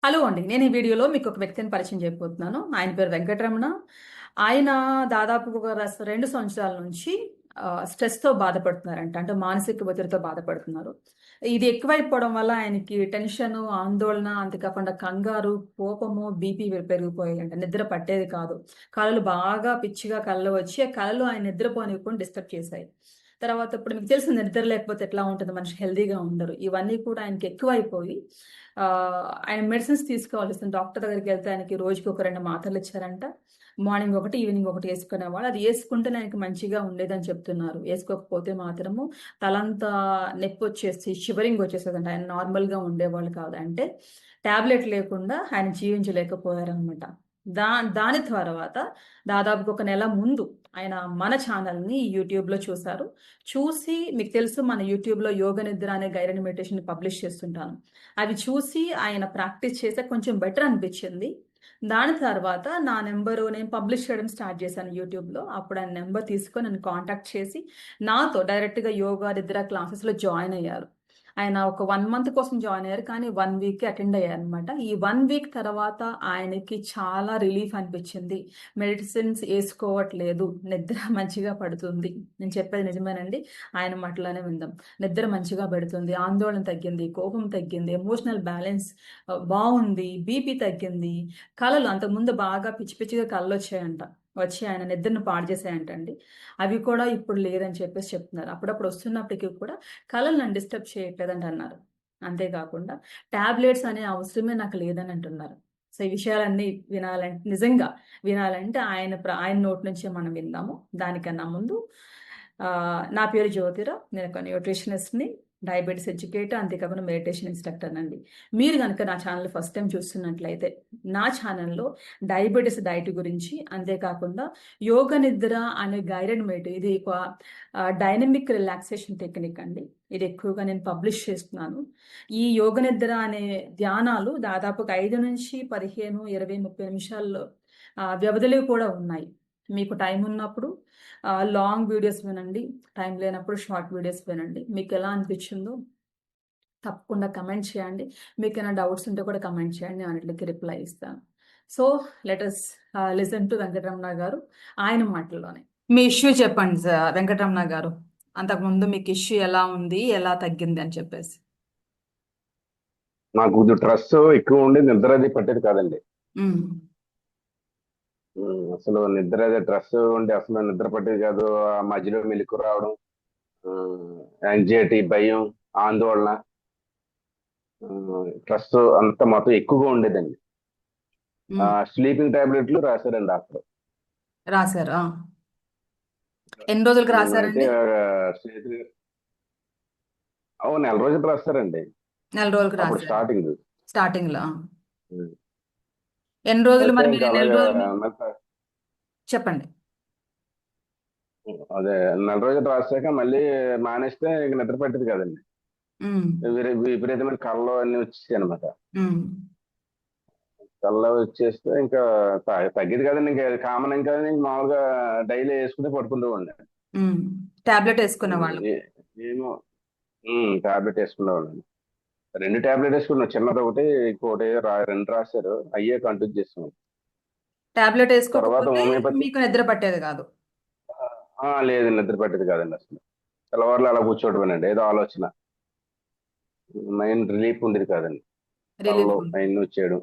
Hello అండి. నేను ఈ వీడియోలో మీకు ఒక వ్యక్తిని పరిచయం చేయబోతున్నాను. ఆయన పేరు వెంకటరమణ. ఆయన దాదాపుగా ఒక 2 సంవత్సరాల నుంచి స్ట్రెస్‌తో బాధపడుతున్నారంట. అంటే మానసిక ఒత్తిడితో బాధపడుతున్నారు. ఇది ఎక్కువైపోవడం వల్ల ఆయనకి టెన్షను, ఆందోళన, అంతేకాకుండా కంగారు, కోపము, బీపీ పెరిగిపోయాయంట. నిద్ర పట్టేది కాదు. కలలు బాగా పిచ్చిగా కలలు వచ్చి, ఆ కలలు ఆయన నిద్రపోనివ్వకుండా డిస్టర్బ్ చేశాయి. తర్వాత ఇప్పుడు మీకు తెలిసింది నిద్ర లేకపోతే ఎట్లా ఉంటది? మనిషి హెల్తీగా ఉండరు. ఇవన్నీ కూడా ఆయనకి ఎక్కువైపోయి ఆయన మెడిసిన్స్ తీసుకోవాల్సిన డాక్టర్ దగ్గరికెళ్తే ఆయనకి రోజుకి ఒక 2 మాత్రలు ఇచ్చారంట. మార్నింగ్ ఒకటి, ఈవినింగ్ ఒకటి యేసుకునేవాడు. అది యేసుకుంటేనే ఆయనకి మంచిగా ఉండేదని చెప్తున్నారు. యేసుకోకపోతే మాత్రము తలంతా నొప్పొచ్చేసి, షివరింగ్ వచ్చేసేదంట. ఆయన నార్మల్‌గా ఉండేవాళ్ళు కాదు. అంటే టాబ్లెట్ లేకుండా ఆయన జీవించలేకపోయారనమాట. దా దాని తర్వాత దాదాపుగా ఒక నెల ముందు ఆయన మన ఛానల్‌ని యూట్యూబ్‌లో చూసారు. చూసి మీకు తెలుసు మన యూట్యూబ్‌లో యోగ నిద్ర అనే గైడెడ్ మెడిటేషన్ పబ్లిష్ చేస్తుంటాను. అవి చూసి ఆయన ప్రాక్టీస్ చేసాక కొంచెం బెటర్ అనిపించింది. దాని తర్వాత నా నంబరు నేను పబ్లిష్ చేయడం స్టార్ట్ చేశాను యూట్యూబ్‌లో. అప్పుడు ఆయన నంబర్ తీసుకొని నన్ను కాంటాక్ట్ చేసి నాతో డైరెక్ట్‌గా యోగా నిద్ర క్లాసెస్‌లో జాయిన్ అయ్యారు. ఆయన ఒక 1 మంత్ కోసం జాయిన్ అయ్యారు. కానీ 1 వీక్‌కే అటెండ్ అయ్యారనమాట. ఈ 1 వీక్ తర్వాత ఆయనకి చాలా రిలీఫ్ అనిపించింది. మెడిసిన్స్ ఏసుకోవట్లేదు. నిద్ర మంచిగా పడుతుంది. నేను చెప్పేది నిజమేనండి. ఆయన మాటలోనే విందాం. నిద్ర మంచిగా పడుతుంది. ఆందోళన తగ్గింది. కోపం తగ్గింది. ఎమోషనల్ బ్యాలెన్స్ బావుంది. బీపీ తగ్గింది. కలలు అంతకుముందు బాగా పిచ్చి పిచ్చిగా కలలొచ్చాయంట. వచ్చి ఆయన నిద్రను పాడు చేశాయంటండి. అవి కూడా ఇప్పుడు లేదని చెప్పేసి చెప్తున్నారు. అప్పుడప్పుడు వస్తున్నప్పటికి కూడా కలలు నన్ను డిస్టర్బ్ చేయట్లేదని అన్నారు. అంతేకాకుండా టాబ్లెట్స్ అనే అవసరమే నాకు లేదని అంటున్నారు. సో, ఈ విషయాలన్నీ నిజంగా వినాలంటే ఆయన నోటి నుంచే మనం విందాము. దానికన్నా ముందు నా పేరు జ్యోతిరావు. నేను ఒక న్యూట్రిషనిస్ట్‌ని, డయాబెటిస్ ఎడ్యుకేటర్, అంతేకాకుండా మెడిటేషన్ ఇన్‌స్ట్రక్టర్‌నండి. మీరు గనక నా ఛానెల్ ఫస్ట్ టైమ్ చూస్తున్నట్లయితే, నా ఛానెల్‌లో డయాబెటిస్ డైట్ గురించి, అంతేకాకుండా యోగ నిద్ర అనే గైడెడ్ ఇది ఒక డైనమిక్ రిలాక్సేషన్ టెక్నిక్ అండి. ఇది ఎక్కువగా నేను పబ్లిష్ చేస్తున్నాను. ఈ యోగ నిద్ర అనే ధ్యానాలు దాదాపుగా 5-15, 20, 30 నిమిషాల్లో వ్యవధిలో కూడా ఉన్నాయి. మీకు టైం ఉన్నప్పుడు లాంగ్ వీడియోస్ వినండి. టైం లేనప్పుడు షార్ట్ వీడియోస్ వినండి. మీకెలా అనిపించిందో తప్పకుండా కమెంట్ చేయండి. మీకేమైనా డౌట్స్ ఉంటే కూడా కమెంట్ చేయండి. నేను అన్నిటికి రిప్లై ఇస్తాను. So, let us listen to Venkataramana garu ఆయన మాటల్లోనే. మీ ఇష్యూ చెప్పండి వెంకటరమణ గారు. అంతకుముందు మీకు ఇష్యూ ఎలా ఉంది? ఎలా తగ్గింది అని చెప్పేసి. నాకు కొంచెం స్ట్రెస్ ఎక్కువ ఉండి నిద్ర అది పట్టేది కాదండి. హ్మ్. అసలు నిద్ర అది స్ట్రెస్ ఉండి అసలు నిద్ర పట్టేది కాదు. ఆ మధ్యలో మెలకు రావడం, యాంగ్జైటీ, భయం, ఆందోళన, స్ట్రెస్ అంతా మొత్తం ఎక్కువగా ఉండేదండి. హ్మ్. స్లీపింగ్ టాబ్లెట్లు రాశారండి డాక్టర్. రాశారు. ఎన్ని రోజులకి నేనైతే రాశారండి? నెల రోజులు రాస్తారండి. నెల రోజులకి అప్పుడు రాశారు. స్టార్టింగ్. స్టార్టింగ్‌లో. ఎన్ని రోజులు అయితే మరి ఇంకా మీరు నెల అలాగా రోజులు చెప్పండి. అదే నెల రోజులు రాశాక మళ్ళీ మానేస్తే ఇంక నిద్ర పట్టేది కాదండి. హ్మ్. విపరీతమైన కళ్ళు అన్ని వచ్చేసాయి అనమాట. హ్మ్. చల్ల వచ్చేస్తే ఇంకా తగ్గేది కదండి. ఇంకా కామన్ ఇంకా మామూలుగా డైలీ వేసుకుంటే పడుకుంటూ హ్మ్. టాబ్లెట్ యేసుకునేవాళ్ళు. ఏమో టాబ్లెట్ వేసుకునేవాళ్ళండి. 2 టాబ్లెట్ వేసుకున్నాం, చిన్నది ఒకటి, ఇంకోటి రెండు రాశారు, అయ్యే కంటిన్యూ చేస్తున్నాం. టాబ్లెట్ తర్వాత యేసుకోకపోతే హోమియోపతి. మీకు నిద్ర పట్టేది కాదు. లేదు, నిద్ర పట్టేది కాదండి అసలు. తెల్లవారులు అలా కూర్చోవడమేనండి, ఏదో ఆలోచన, మైండ్ రిలీఫ్ ఉండేది కాదండి. రిలీఫ్ కళ్ళు ఉంది. అవన్నీ వచ్చేయడం.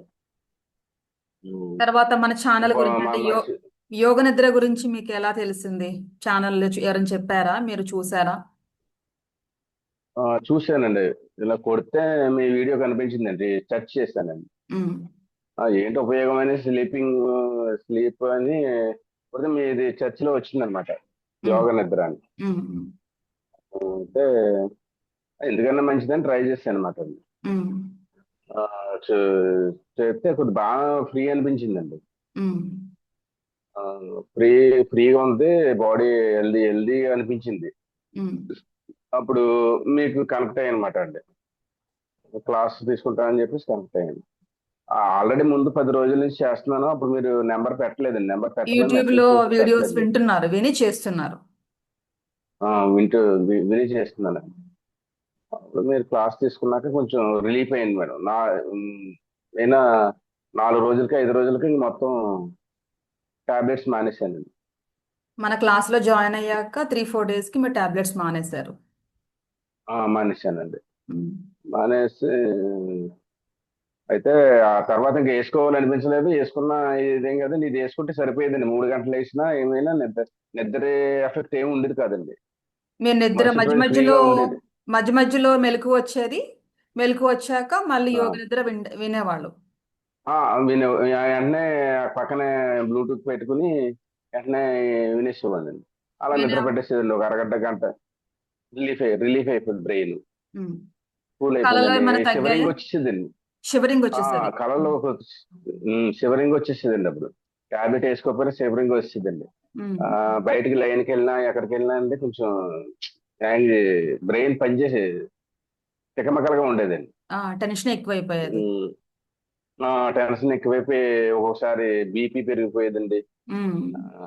ఉమ్, తర్వాత మన ఛానల్ ఇంకో గురించి మా అంటే మనిషి యోగ నిద్ర గురించి మీకు ఎలా తెలిసింది? ఛానల్‌లో ఎవరైనా చెప్పారా? మీరు చూసారా? చూశానండి. ఇలా కొడితే మీ వీడియో కనిపించిందండి, సెర్చ్ చేశానండి. హ్మ్. ఏంటి ఉపయోగం అని స్లీప్ అని కొడితే మీది చర్చిలో వచ్చిందనమాట, హ్మ్. యోగ నిద్ర అని. హ్మ్. అంటే ఎందుకన్నా మంచిదని ట్రై చేశాను అనమాట. హ్మ్. చెప్తే కొద్ది బాగా ఫ్రీ అనిపించిందండి. హ్మ్. ఆ, ఫ్రీ ఫ్రీగా ఉంది, బాడీ హెల్దీగా అనిపించింది. హ్మ్. అప్పుడు మీకు కనెక్ట్ అయ్యాను అనమాట అండి. క్లాస్ తీసుకుంటానని చెప్పేసి కనెక్ట్ అయ్యాను. ఆల్రెడీ ముందు 10 రోజుల నుంచి చేస్తున్నాను. అప్పుడు మీరు నెంబర్ పెట్టలేదండి. నెంబర్ పెట్టమని యూట్యూబ్‌లో మెసేజ్ చేస్తే వీడియోస్ పెట్టలేదు. వింటున్నారు. విని చేస్తున్నారు. వింటూ విని చేస్తున్నాను. అప్పుడు మీరు క్లాస్ తీసుకున్నాక కొంచెం రిలీఫ్ అయింది మేడం. అయినా 4 రోజులకి 5 రోజులకి ఇంక మొత్తం టాబ్లెట్స్ మానేశానండి. మన క్లాస్లో జాయిన్ అయ్యాక 3-4 డేస్కి మీరు టాబ్లెట్స్ మానేశారు. మానేశానండి. ఉమ్. మానేసి అయితే ఆ తర్వాత ఇంకా వేసుకోవాలనిపించలేదు. వేసుకున్న ఇదేం కదా, ఇది వేసుకుంటే సరిపోయేదండి. 3 గంటలు వేసినా ఏమైనా నిద్ర ఎఫెక్ట్ ఏమి ఉండేది కాదండి. మీరు నిద్ర మరుసటి మధ్య రోజు మధ్యలో ఫ్రీగా ఉండేది. మధ్య మధ్యలో మెలకు వచ్చేది. మెలకు వచ్చాక మళ్ళీ ఆ, యోగ నిద్ర వినేవాళ్ళు. ఆ, వెంటనే పక్కనే బ్లూటూత్ పెట్టుకుని వెంటనే వినేసేవాడిని. అలా వినే నిద్ర పెట్టేసేదండి ఒక అరగంట గంట. రిలీఫ్ అయిపోయింది బ్రెయిన్. ఉమ్. కూల్ కళలో అయిపోయిందండి. ఏమైనా తగ్గాయా? షివరింగ్ వచ్చేసేదండి. షివరింగ్ వచ్చేసరి. కళలో షివరింగ్ వచ్చేసేదండి అప్పుడు. టాబ్లెట్ వేసుకోకపోయినా షివరింగ్ వచ్చేదండి. ఉమ్. బయటికి లైన్కి వెళ్ళినా ఎక్కడికి వెళ్ళినా అంటే కొంచెం హ్యాంగ్ బ్రెయిన్ పనిచేసే తికమకలుగా ఉండేదండి. టెన్షన్ ఎక్కువైపోయేది. ఉమ్, టెన్షన్ ఎక్కువైపోయి ఒక్కొక్కసారి బీపీ పెరిగిపోయేదండి. ఉమ్. ఆ,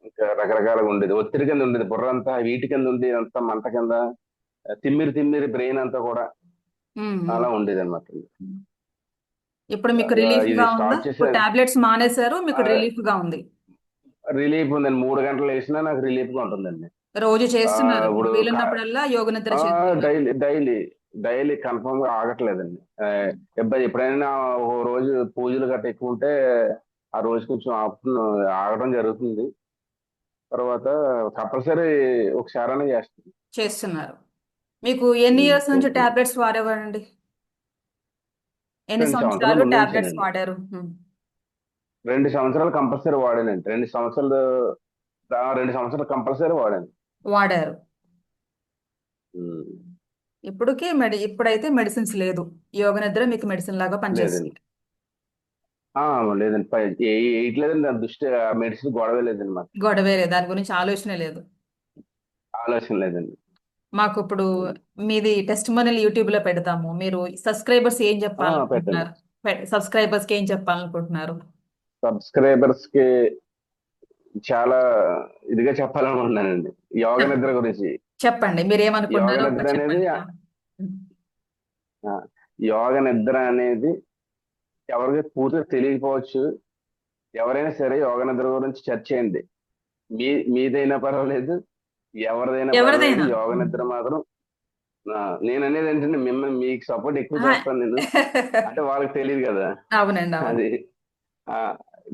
ఇంకా రకరకాలుగా ఉండేది. ఒత్తిడి కింద ఉండేది. బుర్ర అంతా వీటి కింద ఉంది, అంతా మంట కింద తిమ్మిరి తిమ్మిరి బ్రెయిన్ అంతా కూడా ఉమ్. అలా ఉండేది అనమాట. ఇప్పుడు మీకు రిలీఫ్ ఇది గా ఉందా? స్టార్ట్ ఇప్పుడు చేశాను. టాబ్లెట్స్ మానేశారు, మీకు రిలీఫ్ గా ఉంది. రిలీఫ్ ఉందండి. 3 గంటలు వేసినా నాకు రిలీఫ్ గా ఉంటుందండి. రోజు ఆ, చేస్తున్నారు, మీకు ఇప్పుడు వీలున్నప్పుడల్లా యోగ నిద్ర చేస్తున్నారు. డైలీ డైలీ డైలీ కన్ఫర్మ్ గా ఆగట్లేదండి. ఎప్పుడైనా ఒక రోజు పూజలు గట్ట ఎక్కువ ఉంటే ఆ రోజు కొంచెం ఆగడం జరుగుతుంది. తర్వాత కంపల్సరీ ఒకసారైనా చేస్తాను. చేస్తున్నారు. మీకు ఎన్ని ఇయర్స్ నుంచి చేస్తున్నాను. టాబ్లెట్స్ వాడేవారండి? ఎన్ని 2 సంవత్సరాల సంవత్సరాలు ముందు టాబ్లెట్స్ నుంచేనండి. వాడారు? 2 సంవత్సరాలు కంపల్సరీ వాడానండి. 2 సంవత్సరాలు కంపల్సరీ వాడాను. వాడారు. ఉమ్, ఇప్పుడైతే మెడిసిన్స్ లేదు. యోగ నిద్ర మీకు మెడిసిన్ లాగా లేదండి. పనిచేస్తుంది. ఆ, లేదండి. వేయట్లేదండి. దాని దృష్టి మెడిసిన్ గొడవ లేదండి మాకు. గొడవేరే, దాని గురించి ఆలోచనే లేదు. ఆలోచన లేదండి. మాకు ఇప్పుడు మీది టెస్ట్ మనీలు యూట్యూబ్ లో పెడతాము. మీరు సబ్స్క్రైబర్స్ ఏం పెట్టండి. చెప్పాలనుకుంటున్నారు? సబ్స్క్రైబర్స్ కి ఏం చెప్పాలనుకుంటున్నారు? సబ్స్క్రైబర్స్ కి చాలా ఇదిగా చెప్పాలనుకుంటున్నానండి. యోగ నిద్ర గురించి. చెప్పండి, మీరు యోగ ఏమనుకుంటున్నారో నిద్ర ఒకటి అనేది చెప్పండి. ఆ, యోగ నిద్ర అనేది ఎవరికి పూర్తిగా తెలియకపోవచ్చు. ఎవరైనా సరే యోగ నిద్ర గురించి చర్చ చేయండి. మీదైనా పర్వాలేదు, ఎవరిదైనా పర్వాలేదు. ఎవరిదైనా. యోగ నిద్ర మాత్రం ఆ, నేను అనేది ఏంటంటే మిమ్మల్ని మీకు సపోర్ట్ ఎక్కువ ఆ. చేస్తాను నేను. అంటే వాళ్ళకి తెలియదు కదా. అవునండి, అవును. అది ఆ,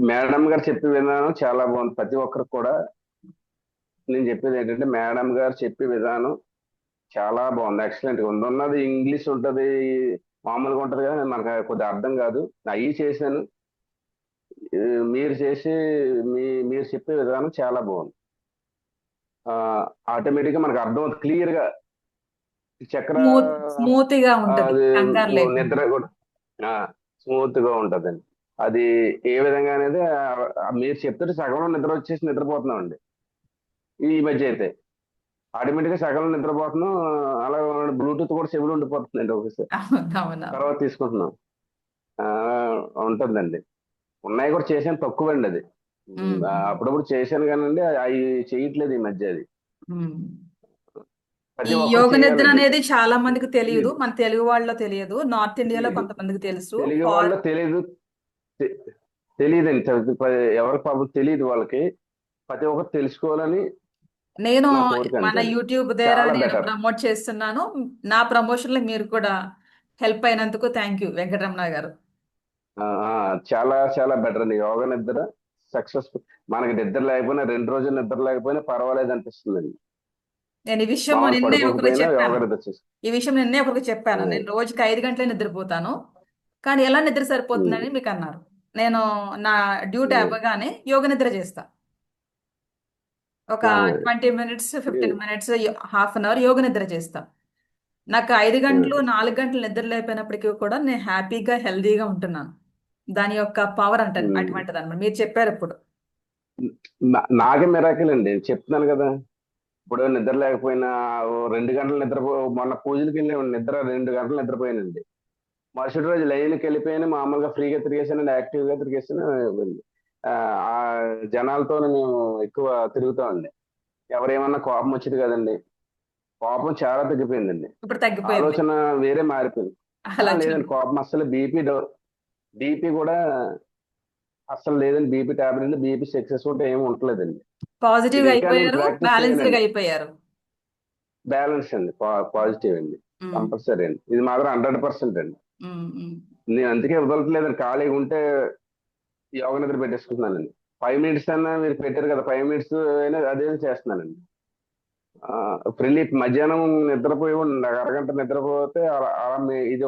మేడం గారు చెప్పే విధానం చాలా బాగుంది. ప్రతి ఒక్కరికి కూడా నేను చెప్పేది ఏంటంటే మేడం గారు చెప్పే విధానం చాలా బాగుంది. ఎక్సలెంట్ గా ఉంది. ఉన్నది ఇంగ్లీష్ ఉంటది, మామూలుగా ఉంటది కదా, మనకు కొద్దిగా అర్థం కాదు. అవి చేశాను. ఈ మీరు చేసి మీరు చెప్పే విధానం చాలా బాగుంది. ఆటోమేటిక్ గా మనకు అర్థం అవుతుంది క్లియర్ గా. చక్ర స్మూత్ గా ఉంటది, అది కంగారు లేకుండా. నిద్ర కూడా స్మూత్ గా ఉంటదండి. అది ఏ విధంగా అనేది మీరు చెప్తుంటే సగంలో నిద్ర వచ్చేసి నిద్రపోతున్నాం అండి. ఈ మధ్య అయితే ఆటోమేటిక్ గా సగంలో నిద్రపోతున్నాం. అలా బ్లూటూత్ కూడా చెవులు ఉండిపోతుందండి ఒకసారి. అవునవును. తర్వాత తీసుకుంటున్నాం. ఆ, ఉంటుందండి. ఉన్నాయి కూడా చేసాను, తక్కువ అండి అది. అప్పుడప్పుడు చేశాను కానండి, అవి చేయట్లేదు ఈ మధ్య. అది ఈ ప్రతి ఒక్కరు యోగ నిద్ర చేయాలండి. అనేది చాలా మందికి తెలియదు. మన తెలుగు వాళ్ళలో తెలియదు, నార్త్ ఇండియాలో తెలియదు. కొంతమందికి తెలుసు. తెలుగు వాళ్ళు తెలియదు. తె- తెలియదండి. ఎవరికి పాపం తెలియదు వాళ్ళకి. ప్రతి ఒక్కరు తెలుసుకోవాలని నేను నా కోరిక మన అంతే అండి. యూట్యూబ్ ద్వారా చాలా నేను బెటర్. ప్రమోట్ చేస్తున్నాను. నా ప్రమోషన్లో మీరు కూడా హెల్ప్ అయినందుకు థ్యాంక్ యూ, వెంకటరమణ గారు. చాలా చాలా బెటర్ అండి. యోగ నిద్ర సక్సెస్ఫుల్. మనకి నిద్ర లేకపోయినా 2 రోజులు నిద్ర లేకపోయినా పర్వాలేదు అనిపిస్తుందండి. నేను ఈ విషయం మామూలు నిన్నే ఒకరికి పడుకోకపోయినా యోగ చెప్పాను. నిద్ర చేసి ఈ విషయం నిన్నే ఒకరికి చెప్పాను. నేను రోజుకి 5 గంటలే నిద్రపోతాను, కానీ ఎలా నిద్ర సరిపోతుందని మీకు అన్నారు. నేను నా డ్యూటీ అవ్వగానే యోగ నిద్ర చేస్తా. ఒక 20 minutes, 15 minutes, half an hour yoga nidra చేస్తా. నాకు 5 గంటలు, 4 గంటలు నిద్ర లేకపోయినప్పటికీ కూడా నేను హ్యాపీగా హెల్దీగా ఉంటున్నాను. దాని యొక్క పవర్ అంటే అటువంటిది అనమాట. మీరు చెప్పారు ఇప్పుడు. నాకే మిరాకిల్ అండి, చెప్తున్నాను కదా. ఇప్పుడు నిద్ర లేకపోయినా 2 గంటలు మొన్న పూజలకి వెళ్ళి నిద్ర 2 గంటలు నిద్రపోయానండి. మరుసటి రోజు లైన్కి వెళ్ళిపోయాను. మామూలుగా ఫ్రీగా తిరిగేసాను, యాక్టివ్గా తిరిగేసాను. ఆ ఆ జనాలతో మేము ఎక్కువ తిరుగుతామండి. ఎవరేమన్నా కోపం వచ్చేది కదండి. కోపం చాలా తగ్గిపోయిందండి. ఇప్పుడు తగ్గిపోయింది. ఆలోచన వేరే మారిపోయింది. అలా లేదండి, కోపం అస్సలు బీపీ డౌన్. బీపీ కూడా అస్సలు లేదండి. బీపీ టాబ్లెట్, బీపీ సక్సెస్ ఉంటే ఏమి ఉండలేదండి. పాజిటివ్ ఇది గా ఇంకా నేను అయిపోయారు, ప్రాక్టీస్ బ్యాలెన్స్డ్ గా చేయాలండి. అయిపోయారు. బ్యాలెన్స్ అండి, పాజిటివ్ అండి, ఉమ్, కంపల్సరీ అండి. ఇది మాత్రం 100% అండి. ఉమ్, ఉమ్. నేను అందుకే వదలట్లేదండి. ఖాళీగా ఉంటే యోగ నిద్ర పెట్టేసుకుంటున్నానండి. 5 మినిట్స్ అన్నా మీరు పెట్టారు కదా, 5 మినిట్స్ అయినా అదే చేస్తున్నానండి. రిలీఫ్ మధ్యాహ్నం నిద్రపోయి నాకు అరగంట నిద్రపోతే అలా ఇది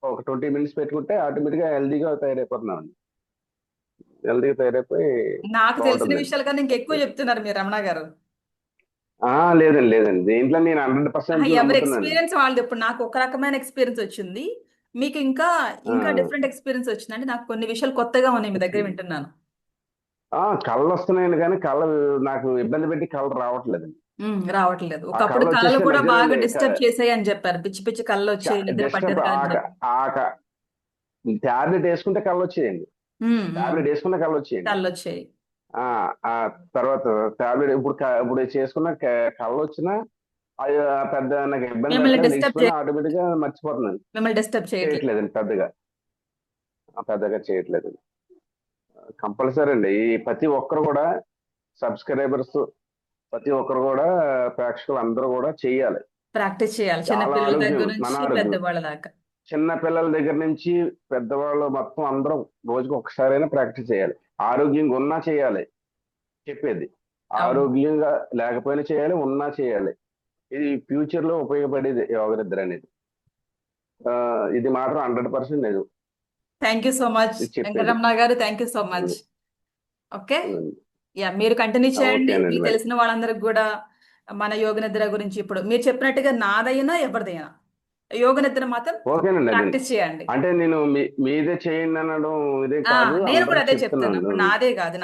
ఒక 20 మినిట్స్ పెట్టుకుంటే ఆటోమేటిక్గా హెల్దీగా తయారైపోతున్నామండి. హెల్దీగా తయారైపోయి నాకు తెలిసిన బాగుంటుందండి. విషయాల కన్నా ఇంకెక్కువ చెప్తున్నారు మీరు, రమణ గారు. లేదండి, లేదండి, దీంట్లో నేను 100% ఎవరి నమ్ముతున్నాను. ఎక్స్పీరియన్స్ వాళ్ళది. ఇప్పుడు నాకు ఒక రకమైన ఎక్స్పీరియన్స్ వచ్చింది, మీకు ఇంకా ఆ, ఇంకా డిఫరెంట్ ఎక్స్పీరియన్స్ వచ్చిందండి. నాకు కొన్ని విషయాలు కొత్తగా ఉన్నాయి, మీ దగ్గర వచ్చింది. వింటున్నాను. కళ్ళు వస్తున్నాయండి, కానీ కళ్ళు నాకు ఇబ్బంది పెట్టి కళ్ళు రావట్లేదండి. రావట్లేదు. ఆ ఒకప్పుడు కళ్ళు కళలు వచ్చేస్తే కూడా బాగా నిజమేనండి. డిస్టర్బ్ చేసాయి అని చెప్పారు. పిచ్చి పిచ్చి కళ్ళు వచ్చాయి, నిద్ర డిస్టర్బ్ పట్టేది కాదని చెప్పారు. టాబ్లెట్ వేసుకుంటే కళ్ళు వచ్చేయండి. టాబ్లెట్ వేసుకుంటే కళ్ళు వచ్చేయండి. కళ్ళు వచ్చాయి. ఆ ఆ తర్వాత టాబ్లెట్ ఇప్పుడు చేసుకున్న కళ్ళు వచ్చినా అది పెద్ద నాకు ఇబ్బంది మిమ్మల్ని పెట్టలేదు. డిస్టర్బ్ లేచిపోయినా ఆటోమేటిక్ గా మర్చిపోతున్నాను. మిమ్మల్ని డిస్టర్బ్ చేయట్లేదు. చేయట్లేదండి పెద్దగా. పెద్దగా చేయట్లేదు. కంపల్సరీ అండి. ఈ ప్రతి ఒక్కరు కూడా సబ్స్క్రైబర్స్, ప్రతి ఒక్కరు కూడా ప్రేక్షకులు అందరూ కూడా చెయ్యాలి. ప్రాక్టీస్ చేయాలి, చిన్న చాలా పిల్లల ఆరోగ్యం, దగ్గర మన నుంచి ఆరోగ్యం. పెద్దవాళ్ళ దాకా. చిన్న పిల్లల దగ్గర నుంచి పెద్దవాళ్ళు మొత్తం అందరం రోజుకి ఒకసారైనా ప్రాక్టీస్ చేయాలి. ఆరోగ్యంగా ఉన్నా చేయాలి. చెప్పేది అవును. ఆరోగ్యంగా లేకపోయినా చేయాలి, ఉన్నా చేయాలి. ఇది ఫ్యూచర్ లో ఉపయోగపడేది యోగ నిద్ర అనేది. ఆ, ఇది మాత్రం 100% లేదు. థ్యాంక్ యూ సో మచ్ ఇది చెప్పేది. వెంకటరమణ గారు, thank you so much. Um, okay. Um. Yeah, మీరు కంటిన్యూ చేయండి. ఓకేనండి మీకు మరి. తెలిసిన వాళ్ళందరికి కూడా మన యోగ నిద్ర గురించి, ఇప్పుడు మీరు చెప్పినట్టుగా నాదైనా ఎవరిదైనా యోగ నిద్ర మాత్రం ఓకేనండి. అది ప్రాక్టీస్ చేయండి. అంటే నేను మీదే చేయండి అనడం ఇదే ఆ కాదు, నేను కూడా అందరికి అదే చెప్తున్నా. చెప్తున్నాను. ఇప్పుడు నాదే కాదు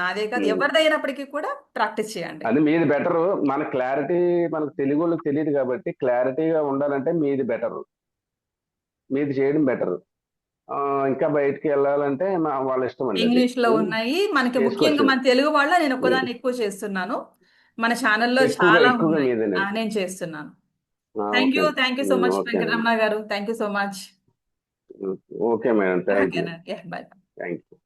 ఉమ్. ఎవరిదైనప్పటికీ కూడా ప్రాక్టీస్ చేయండి. అది మీది బెటర్. మన క్లారిటీ మనకు తెలుగు వాళ్ళకి తెలియదు కాబట్టి క్లారిటీగా ఉండాలంటే మీది బెటర్. మీది చేయడం బెటర్. ఇంకా బయటికి వెళ్ళాలంటే వాళ్ళ ఇష్టం అండి అది. ఇంగ్లీష్ లో ఉన్నాయి మనకి, ముఖ్యంగా చేసుకోవచ్చు. మన తెలుగు వాళ్ళ నేను ఉమ్. ఒక్కదాన్ని ఎక్కువ చేస్తున్నాను. మన ఛానల్లో ఎక్కువగా చాలా ఎక్కువగా ఉన్నాయి. మీదేనండి. నేను చేస్తున్నాను. Okay. Thank you so much ఓకేనండి. వెంకటరమణ గారు, thank you so much. Okay madam, thank you. ఓకేనా, బాయ్. Thank you.